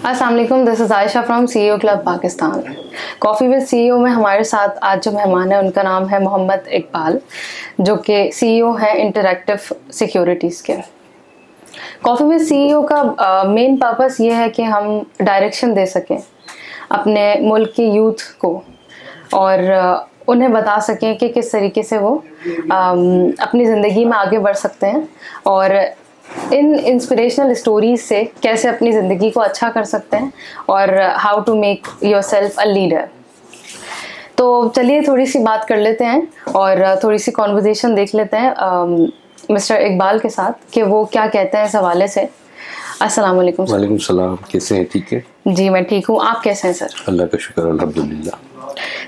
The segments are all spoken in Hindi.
अस्सलाम वालेकुम, this is Ayesha from CEO club Pakistan. Coffee with CEO में हमारे साथ आज जो मेहमान है उनका नाम है मोहम्मद इकबाल, जो कि CEO हैं इंटरैक्टिव सिक्योरिटीज़ के। कॉफ़ी विद CEO का मेन पर्पस ये है कि हम डायरेक्शन दे सकें अपने मुल्क की यूथ को और उन्हें बता सकें कि किस तरीके से वो अपनी ज़िंदगी में आगे बढ़ सकते हैं और इन इंस्पिरेशनल स्टोरीज से कैसे अपनी ज़िंदगी को अच्छा कर सकते हैं और how to make yourself a leader. तो चलिए थोड़ी सी बात कर लेते हैं और थोड़ी सी कॉन्वर्जेशन देख लेते हैं मिस्टर इकबाल के साथ कि वो क्या कहते हैं इस हवाले से। अस्सलाम वालेकुम। वालेकुम सलाम, कैसे हैं? ठीक है जी, मैं ठीक हूँ, आप कैसे हैं सर? अल्लाह का शुक्र, अल्हम्दुलिल्लाह।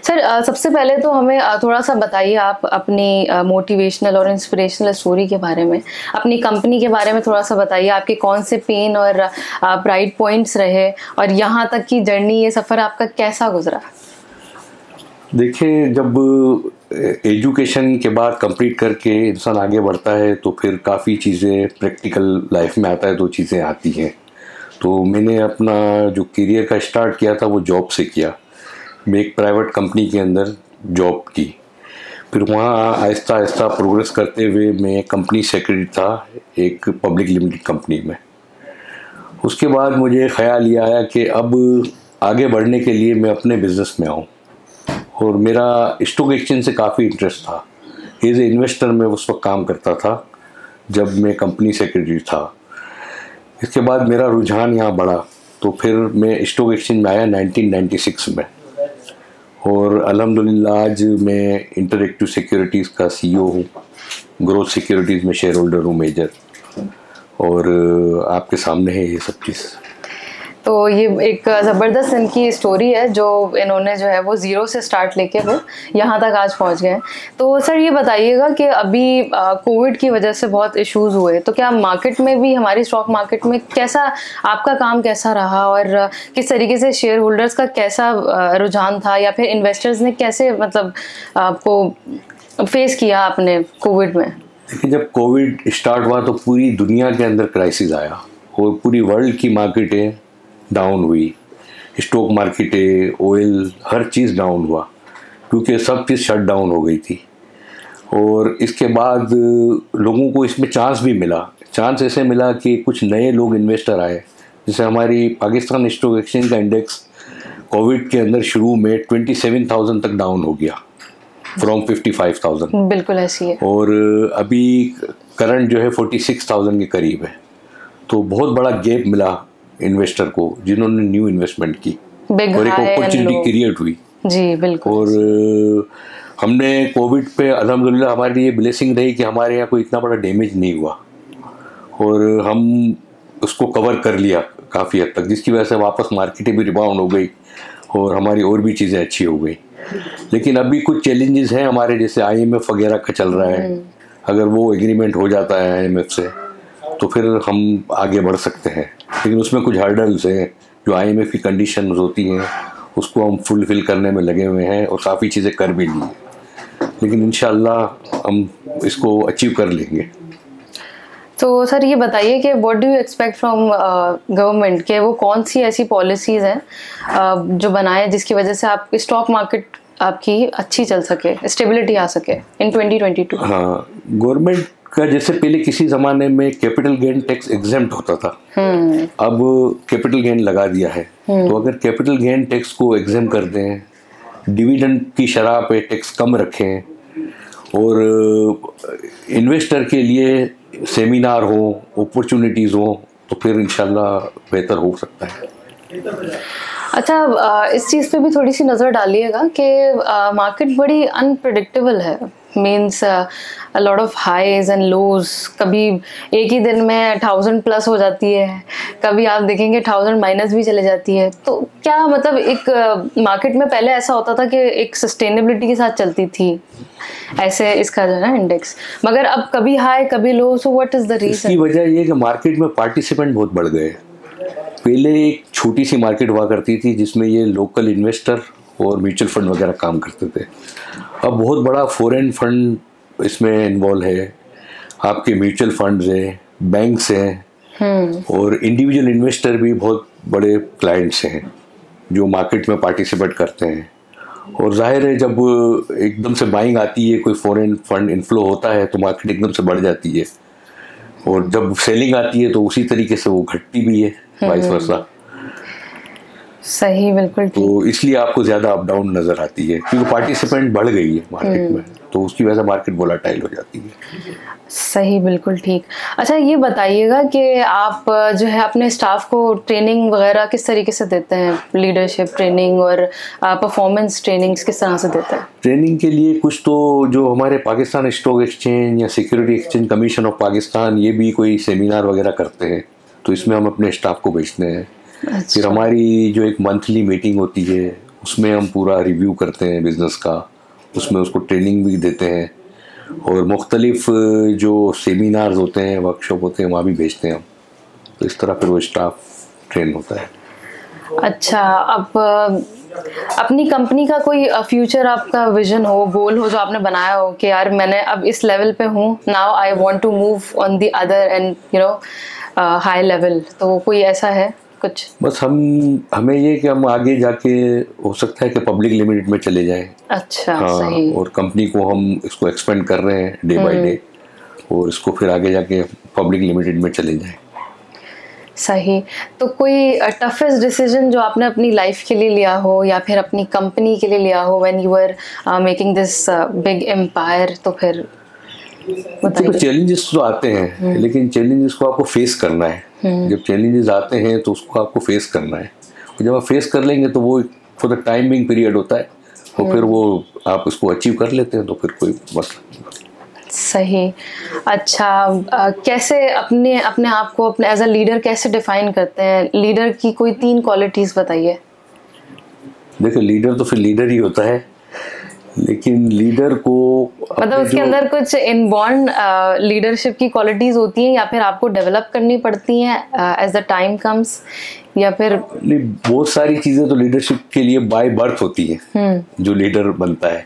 सर सबसे पहले तो हमें थोड़ा सा बताइए आप अपनी मोटिवेशनल और इंस्पिरेशनल स्टोरी के बारे में, अपनी कंपनी के बारे में थोड़ा सा बताइए। आपके कौन से पेन और प्राइड पॉइंट्स रहे और यहाँ तक की जर्नी, ये सफ़र आपका कैसा गुजरा? देखिए, जब एजुकेशन के बाद कंप्लीट करके इंसान आगे बढ़ता है तो फिर काफ़ी चीज़ें प्रैक्टिकल लाइफ में आता है, तो चीज़ें आती हैं। तो मैंने अपना जो करियर का स्टार्ट किया था वो जॉब से किया। मैं एक प्राइवेट कंपनी के अंदर जॉब की, फिर वहाँ आहिस्ता आहिस्ता प्रोग्रेस करते हुए मैं कंपनी सेक्रेटरी था एक पब्लिक लिमिटेड कंपनी में। उसके बाद मुझे ख्याल ये आया कि अब आगे बढ़ने के लिए मैं अपने बिज़नेस में आऊँ, और मेरा स्टॉक एक्सचेंज से काफ़ी इंटरेस्ट था। एज ए इन्वेस्टर मैं उस वक्त काम करता था जब मैं कंपनी सेक्रेटरी था। इसके बाद मेरा रुझान यहाँ बढ़ा, तो फिर मैं स्टॉक एक्सचेंज में आया 1996 में, और अल्हम्दुलिल्लाह आज मैं इंटरैक्टिव सिक्योरिटीज़ का CEO हूँ। ग्रोथ सिक्योरिटीज़ में शेयर होल्डर हूँ मेजर, और आपके सामने है ये सब चीज़। तो ये एक ज़बरदस्त इनकी स्टोरी है जो इन्होंने जो है वो ज़ीरो से स्टार्ट लेके वो यहाँ तक आज पहुँच गए। तो सर ये बताइएगा कि अभी कोविड की वजह से बहुत इश्यूज़ हुए, तो क्या मार्केट में भी, हमारी स्टॉक मार्केट में कैसा आपका काम कैसा रहा और किस तरीके से शेयर होल्डर्स का कैसा रुझान था, या फिर इन्वेस्टर्स ने कैसे मतलब आपको फेस किया आपने कोविड में? देखिए, जब कोविड स्टार्ट हुआ तो पूरी दुनिया के अंदर क्राइसिस आया और पूरी वर्ल्ड की मार्केटें डाउन हुई। स्टॉक मार्केटें, ऑयल, हर चीज़ डाउन हुआ क्योंकि सब चीज़ शट डाउन हो गई थी। और इसके बाद लोगों को इसमें चांस भी मिला। चांस ऐसे मिला कि कुछ नए लोग इन्वेस्टर आए, जैसे हमारी पाकिस्तान स्टॉक एक्सचेंज का इंडेक्स कोविड के अंदर शुरू में 27,000 तक डाउन हो गया फ्रॉम 55,000। बिल्कुल ऐसी है। और अभी करंट जो है 46,000 के करीब है। तो बहुत बड़ा गैप मिला इन्वेस्टर को जिन्होंने न्यू इन्वेस्टमेंट की, और एक अपॉर्चुनिटी क्रिएट हुई। जी बिल्कुल। और हमने कोविड पे अल्हम्दुलिल्लाह हमारे लिए ब्लेसिंग रही कि हमारे यहाँ कोई इतना बड़ा डैमेज नहीं हुआ, और हम उसको कवर कर लिया काफ़ी हद तक, जिसकी वजह से वापस मार्केटें भी रिबाउंड हो गई और हमारी और भी चीज़ें अच्छी हो गई। लेकिन अभी कुछ चैलेंजेस हैं हमारे, जैसे IMF वगैरह का चल रहा है। अगर वो एग्रीमेंट हो जाता है IMF से तो फिर हम आगे बढ़ सकते हैं, लेकिन उसमें कुछ हर्डल्स हैं। जो IMF की कंडीशंस होती हैं उसको हम फुलफिल करने में लगे हुए हैं और काफ़ी चीज़ें कर भी ली हैं, लेकिन इंशाल्लाह हम इसको अचीव कर लेंगे। तो सर ये बताइए कि what do you expect from government, के वो कौन सी ऐसी पॉलिसीज़ हैं जो बनाए जिसकी वजह से आप स्टॉक मार्केट आपकी अच्छी चल सके, स्टेबिलिटी आ सके इन 2022? हाँ, गवर्नमेंट का जैसे पहले किसी ज़माने में कैपिटल गेन टैक्स एग्जेम्प्ट होता था, अब कैपिटल गेन लगा दिया है। तो अगर कैपिटल गेन टैक्स को एग्जेम्प्ट कर दें, डिविडेंड की शरह पे टैक्स कम रखें, और इन्वेस्टर के लिए सेमिनार हो, अपॉर्चुनिटीज़ हो, तो फिर इंशाल्लाह बेहतर हो सकता है। अच्छा, इस चीज़ पे भी थोड़ी सी नज़र डालिएगा कि मार्केट बड़ी अनप्रेडिक्टेबल है। Means a lot of highs and lows. कभी एक ही दिन में 1000 प्लस हो जाती है, कभी आप देखेंगे 1000 माइनस भी चले जाती है। तो क्या मतलब एक मार्केट में पहले ऐसा होता था कि एक सस्टेनेबिलिटी के साथ चलती थी ऐसे इसका जो है ना इंडेक्स, मगर अब कभी हाई कभी low. So what is the reason? इसकी वजह ये कि मार्केट में पार्टिसिपेंट बहुत बढ़ गए। पहले एक छोटी सी मार्केट हुआ करती थी जिसमें ये लोकल इन्वेस्टर और म्यूचुअल फंड वगैरह काम करते थे। अब बहुत बड़ा फॉरेन फंड इसमें इन्वॉल्व है, आपके म्यूचुअल फंड्स हैं, बैंक्स हैं, और इंडिविजुअल इन्वेस्टर भी बहुत बड़े क्लाइंट्स हैं जो मार्केट में पार्टिसिपेट करते हैं। और जाहिर है जब एकदम से बाइंग आती है, कोई फॉरेन फंड इनफ्लो होता है तो मार्केट एकदम से बढ़ जाती है, और जब सेलिंग आती है तो उसी तरीके से वो घटती भी है, वाइस वर्सा। सही, बिल्कुल ठीक। तो इसलिए आपको ज़्यादा अप डाउन नज़र आती है क्योंकि पार्टिसिपेंट बढ़ गई है मार्केट में, तो उसकी वजह से मार्केट वोलेटाइल हो जाती है। सही, बिल्कुल ठीक। अच्छा, ये बताइएगा कि आप जो है अपने स्टाफ को ट्रेनिंग वगैरह किस तरीके से देते हैं, लीडरशिप ट्रेनिंग और परफॉर्मेंस ट्रेनिंग्स किस तरह से देते हैं? ट्रेनिंग के लिए कुछ तो जो हमारे पाकिस्तान स्टॉक एक्सचेंज या security exchange commission of Pakistan, ये भी कोई सेमिनार वगैरह करते हैं, तो इसमें हम अपने स्टाफ को भेजते हैं। अच्छा। फिर हमारी जो एक मंथली मीटिंग होती है उसमें हम पूरा रिव्यू करते हैं बिज़नेस का, उसमें उसको ट्रेनिंग भी देते हैं, और मुख्तलिफ जो सेमिनार्स होते हैं, वर्कशॉप होते हैं, वहाँ भी भेजते हैं हम। तो इस तरह फिर वो स्टाफ ट्रेन होता है। अच्छा, अब अपनी कंपनी का कोई फ्यूचर आपका विजन हो, गोल हो जो आपने बनाया हो कि यार मैंने अब इस लेवल पे हूँ, now I want to move on the other end high level, तो कोई ऐसा है कुछ? बस हमें ये कि हम आगे जाके हो सकता है कि पब्लिक लिमिटेड में चले जाएं। अच्छा, हाँ, सही। और कंपनी को हम इसको एक्सपेंड कर रहे हैं डे बाय डे, और इसको फिर आगे जाके पब्लिक लिमिटेड में चले जाएं। सही। तो कोई टफेस्ट डिसीजन जो आपने अपनी लाइफ के लिए लिया हो या फिर अपनी कंपनी के लिए लिया हो when you are making this big empire, तो फिर देखो चैलेंजेस तो आते हैं, लेकिन चैलेंजेस को आपको फेस करना है। जब चैलेंजेस आते हैं तो उसको आपको फेस करना है, और जब आप फेस कर लेंगे तो वो फॉर द टाइमिंग पीरियड होता है, और फिर वो आप उसको अचीव कर लेते हैं, तो फिर कोई मसला नहीं। सही। अच्छा, कैसे अपने आप को अपने एज अ लीडर कैसे डिफाइन करते हैं? लीडर की कोई 3 क्वालिटीज बताइए। देखो लीडर तो फिर लीडर ही होता है, लेकिन लीडर को मतलब उसके अंदर कुछ इनबॉर्न लीडरशिप की क्वालिटीज होती हैं या फिर आपको डेवलप करनी पड़ती हैं एज द टाइम कम्स, या फिर बहुत सारी चीजें तो लीडरशिप के लिए बाय बर्थ होती हैं जो लीडर बनता है।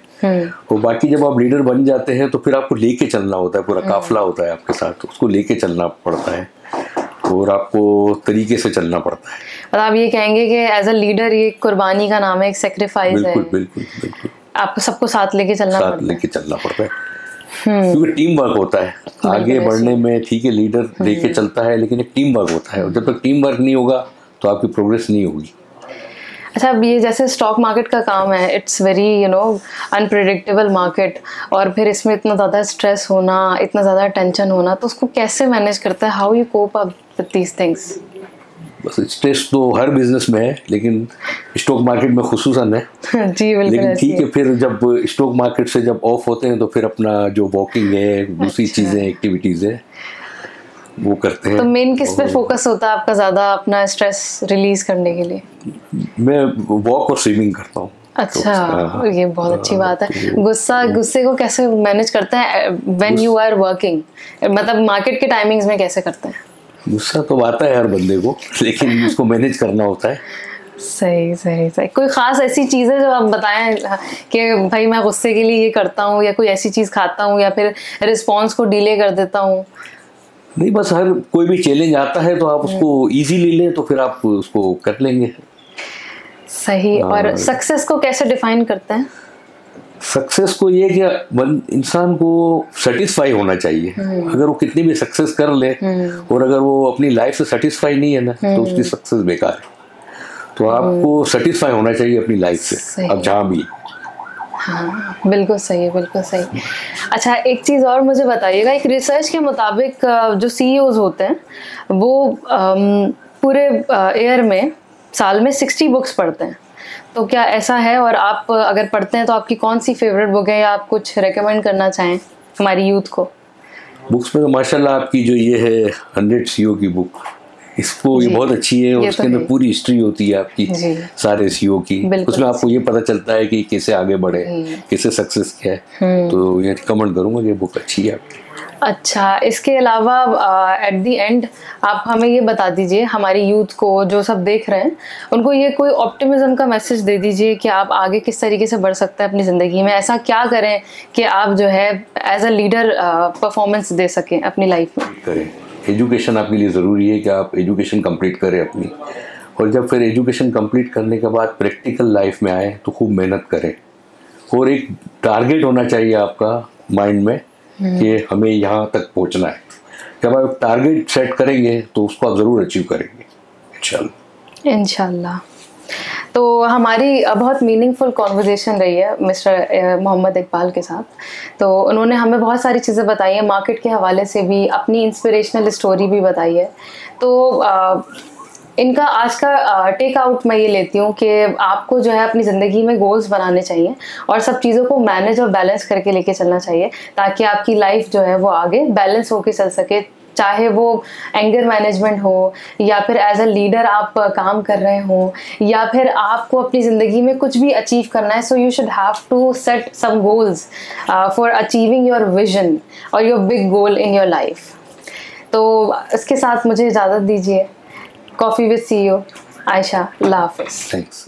और बाकी जब आप लीडर बन जाते हैं तो फिर आपको लेके चलना होता है, पूरा काफिला होता है आपके साथ, उसको लेके चलना पड़ता है और आपको तरीके से चलना पड़ता है। मतलब आप ये कहेंगे कि एज अ लीडर ये कुर्बानी का नाम है, एक सेक्रीफाइस है। बिल्कुल बिल्कुल बिल्कुल, आपको सबको साथ लेके चलना पड़ता है। साथ लेके चलना पड़ता है, क्योंकि टीम वर्क होता है आगे बढ़ने में। ठीक है, लीडर लेके चलता है, लेकिन एक टीम वर्क होता है, और जब तक टीम वर्क नहीं होगा तो आपकी प्रोग्रेस नहीं होगी। अच्छा, अब ये जैसे स्टॉक मार्केट का काम है, इट्स वेरी अनप्रिडिक्टेबल मार्केट, और फिर इसमें इतना ज़्यादा स्ट्रेस होना, इतना ज़्यादा टेंशन होना, तो उसको कैसे मैनेज करते हैं? How you cope up with these things? बस स्ट्रेस तो हर बिजनेस में है, लेकिन स्टॉक मार्केट में खुसूसन है। जी बिल्कुल। लेकिन ठीक है, फिर जब स्टॉक मार्केट से जब ऑफ होते हैं तो फिर अपना जो वॉकिंग है, दूसरी चीज़ें, एक्टिविटीज़ है, वो करते हैं। तो मेन किस पे फोकस होता है आपका ज़्यादा अपना स्ट्रेस रिलीज करने के लिए? मैं वॉक और स्विमिंग करता हूँ। अच्छा, ये बहुत अच्छी बात है। गुस्से को कैसे मैनेज करते हैं व्हेन यू आर वर्किंग? मतलब मार्केट के टाइमिंग्स में कैसे करते हैं? गुस्सा तो आता है हर बंदे को, लेकिन उसको मैनेज करना होता है। सही सही सही। कोई खास ऐसी चीज़ है जो आप बताएं कि भाई मैं गुस्से के लिए ये करता हूँ, या कोई ऐसी चीज़ खाता हूँ, या फिर रिस्पॉन्स को डिले कर देता हूँ? नहीं, बस हर कोई भी चैलेंज आता है तो आप उसको इजीली लें तो फिर आप उसको कर लेंगे। सही। और सक्सेस को कैसे डिफाइन करते हैं? सक्सेस को ये कि इंसान को सेटिस्फाई होना चाहिए। अगर वो कितनी भी सक्सेस कर ले और अगर वो अपनी लाइफ से सेटिस्फाई नहीं है ना, तो उसकी सक्सेस बेकार है। तो आपको सेटिस्फाई होना चाहिए अपनी लाइफ से, अब जहाँ भी। हाँ, बिल्कुल सही, बिल्कुल सही। अच्छा, एक चीज़ और मुझे बताइएगा, एक रिसर्च के मुताबिक जो सीईओज होते हैं वो पूरे ईयर में, साल में 60 बुक्स पढ़ते हैं, तो क्या ऐसा है? और आप अगर पढ़ते हैं तो आपकी कौन सी फेवरेट बुक है, या आप कुछ रेकमेंड करना चाहें हमारी यूथ को? बुक्स में तो माशाल्लाह आपकी जो ये है 100 सीईओ की बुक, इसको ये बहुत अच्छी है, और उसके अंदर पूरी हिस्ट्री होती है आपकी सारे सीईओ की। उसमें आपको ये पता चलता है कि कैसे आगे बढ़े, कैसे सक्सेस क्या है। तो ये रिकमेंड करूँगा, ये बुक अच्छी है आपकी। अच्छा, इसके अलावा एट दी एंड आप हमें ये बता दीजिए, हमारी यूथ को जो सब देख रहे हैं उनको ये कोई ऑप्टिमिज्म का मैसेज दे दीजिए कि आप आगे किस तरीके से बढ़ सकते हैं अपनी ज़िंदगी में। ऐसा क्या करें कि आप जो है एज अ लीडर परफॉर्मेंस दे सकें अपनी लाइफ में? करें एजुकेशन आपके लिए ज़रूरी है कि आप एजुकेशन कंप्लीट करें अपनी, और जब फिर एजुकेशन कंप्लीट करने के बाद प्रैक्टिकल लाइफ में आए तो खूब मेहनत करें, और एक टारगेट होना चाहिए आपका माइंड में कि हमें यहाँ तक पहुँचना है। जब आप टारगेट सेट करेंगे तो उसको आप ज़रूर अचीव करेंगे इंशाल्लाह। तो हमारी बहुत मीनिंगफुल कॉन्वर्जेशन रही है मिस्टर मोहम्मद इकबाल के साथ। तो उन्होंने हमें बहुत सारी चीज़ें बताई हैं, मार्केट के हवाले से भी, अपनी इंस्पिरेशनल स्टोरी भी बताई है। तो इनका आज का टेक आउट मैं ये लेती हूँ कि आपको जो है अपनी ज़िंदगी में गोल्स बनाने चाहिए और सब चीज़ों को मैनेज और बैलेंस करके लेके चलना चाहिए, ताकि आपकी लाइफ जो है वो आगे बैलेंस होके चल सके। चाहे वो एंगर मैनेजमेंट हो, या फिर एज अ लीडर आप काम कर रहे हो, या फिर आपको अपनी ज़िंदगी में कुछ भी अचीव करना है, so you should have to set some goals for achieving your vision और your big goal in your life. तो इसके साथ मुझे इजाज़त दीजिए। कॉफ़ी विद CEO आयशा, अल्लाह हाफ़िज़। थैंक्स।